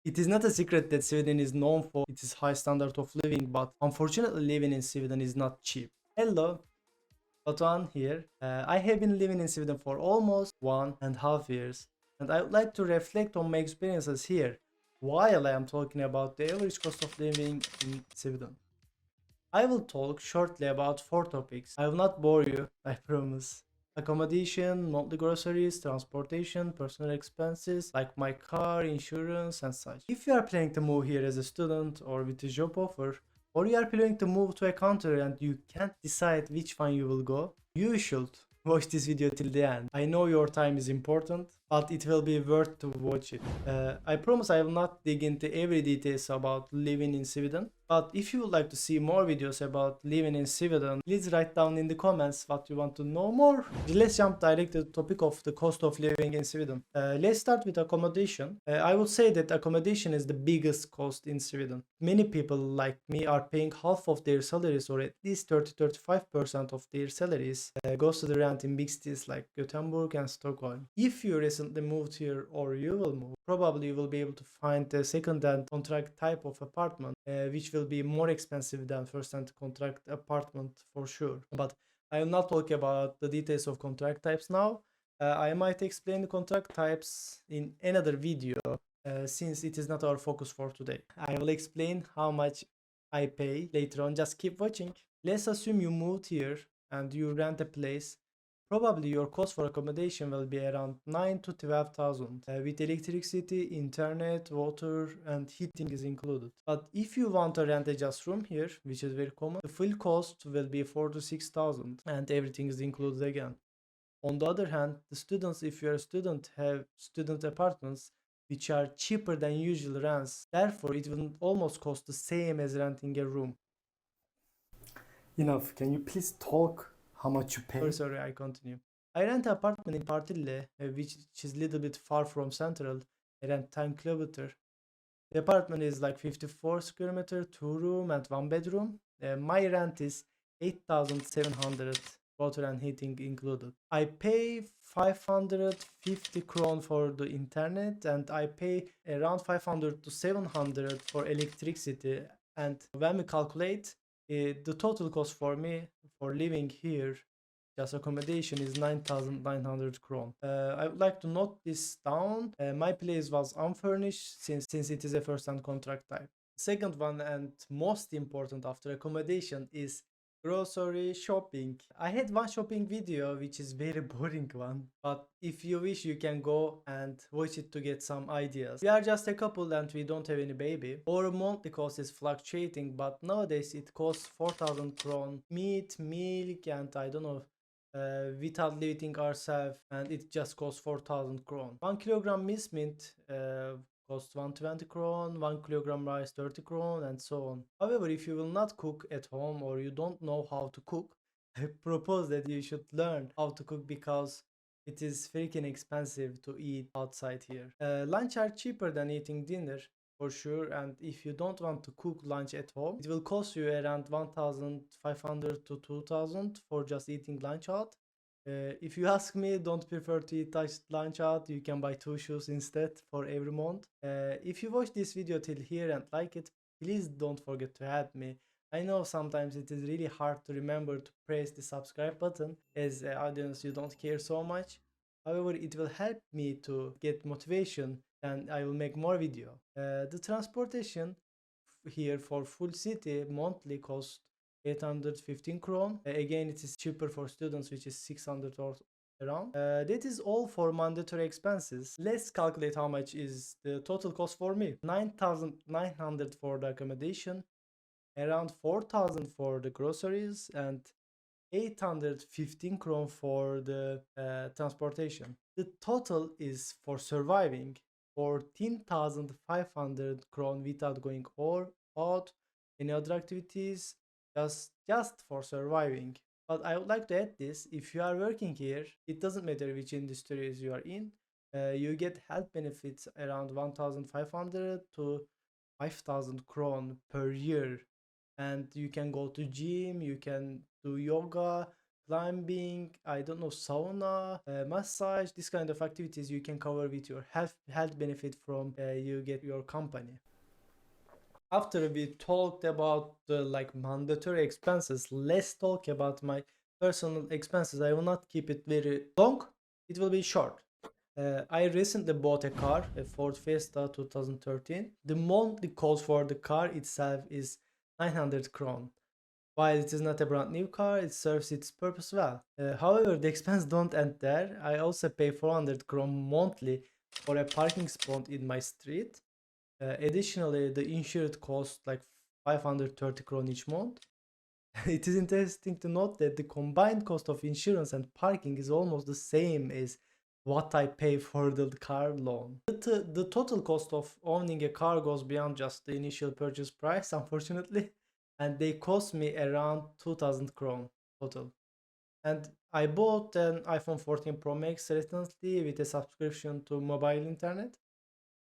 It is not a secret that Sweden is known for its high standard of living, but unfortunately living in Sweden is not cheap. Hello, Batuhan here. I have been living in Sweden for almost 1.5 years, and I would like to reflect on my experiences here while I am talking about the average cost of living in Sweden. I will talk shortly about four topics. I will not bore you, I promise. Accommodation, monthly groceries, transportation, personal expenses like my car, insurance, and such. If you are planning to move here as a student or with a job offer, or you are planning to move to a country and you can't decide which one you will go, you should watch this video till the end. I know your time is important, but it will be worth to watch it. I promise I will not dig into every details about living in Sweden, but if you would like to see more videos about living in Sweden, please write down in the comments what you want to know more. Let's jump direct to the topic of the cost of living in Sweden. Let's start with accommodation. I would say that accommodation is the biggest cost in Sweden. Many people like me are paying half of their salaries, or at least 30-35% of their salaries goes to the rent in big cities like Gothenburg and Stockholm. If you recently moved here or you will move, probably you will be able to find a second-hand contract type of apartment, which will be more expensive than first-hand contract apartment for sure. But I will not talk about the details of contract types now. I might explain the contract types in another video, since it is not our focus for today. I will explain how much I pay later on. Just keep watching. Let's assume you moved here and you rent a place. Probably your cost for accommodation will be around 9 to 12,000 with electricity, internet, water, and heating is included. But if you want to rent a just room here, which is very common, the full cost will be 4 to 6,000 and everything is included again. On the other hand, the students, if you are a student, have student apartments which are cheaper than usual rents. Therefore, it will almost cost the same as renting a room. Enough. Can you please talk how much you pay? Sorry, I continue. I rent an apartment in Partille, which is a little bit far from Central. I rent 10 kilometer. The apartment is like 54 square meter, 2 room and 1 bedroom. My rent is 8,700, water and heating included. I pay 550 kron for the internet and I pay around 500 to 700 for electricity. And when we calculate, the total cost for me for living here, just accommodation, is 9,900 kron. I would like to note this down. My place was unfurnished since it is a first-hand contract type. Second one and most important after accommodation is grocery shopping. I had one shopping video which is very boring one, but if you wish you can go and watch it to get some ideas. We are just a couple and we don't have any baby. Our monthly cost is fluctuating, but nowadays it costs 4,000 kron. Meat, milk, and I don't know, without limiting ourselves, and it just costs 4,000 kron. 1 kilogram mincemeat costs 120 kron, 1 kilogram rice 30 kron, and so on. However, if you will not cook at home or you don't know how to cook, I propose that you should learn how to cook because it is freaking expensive to eat outside here. Lunch are cheaper than eating dinner for sure, and if you don't want to cook lunch at home, it will cost you around 1,500 to 2,000 for just eating lunch out. If you ask me, don't prefer to eat lunch out, you can buy 2 shoes instead for every month. If you watch this video till here and like it, please don't forget to add me. I know sometimes it is really hard to remember to press the subscribe button, as audience you don't care so much. However, it will help me to get motivation and I will make more video. The transportation here for full city monthly cost 815 kron. Again, it is cheaper for students, which is 600 or around. That is all for mandatory expenses. Let's calculate how much is the total cost for me. 9,900 for the accommodation, around 4,000 for the groceries, and 815 kron for the transportation. The total is for surviving 14,500 kron without going or out any other activities, just for surviving. But I would like to add this: if you are working here, it doesn't matter which industries you are in, you get health benefits around 1,500 to 5,000 kron per year, and you can go to gym, you can do yoga, climbing, I don't know, sauna, massage, this kind of activities you can cover with your health benefit from you get your company. After we talked about the like mandatory expenses, let's talk about my personal expenses. I will not keep it very long, it will be short. I recently bought a car, a Ford Fiesta 2013. The monthly cost for the car itself is 900 kron. While it is not a brand new car, it serves its purpose well. However, the expense don't end there. I also pay 400 kron monthly for a parking spot in my street. Additionally, the insured costs like 530 kron each month. It is interesting to note that the combined cost of insurance and parking is almost the same as what I pay for the car loan. The total cost of owning a car goes beyond just the initial purchase price, unfortunately, and they cost me around 2000 kron total. And I bought an iPhone 14 Pro Max recently with a subscription to mobile internet.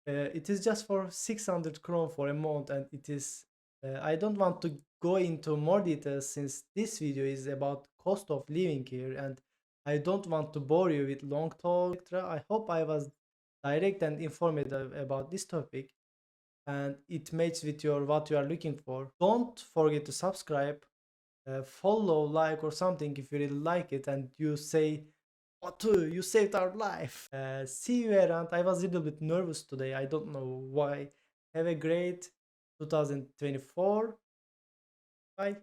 It is just for 600 kron for a month, and it is I don't want to go into more details since this video is about cost of living here, and I don't want to bore you with long talk, etc. I hope I was direct and informative about this topic, and it matches with your what you are looking for. Don't forget to subscribe, follow, like, or something if you really like it and you say, Batu, you saved our life. See you around. I was a little bit nervous today. I don't know why. Have a great 2024. Bye.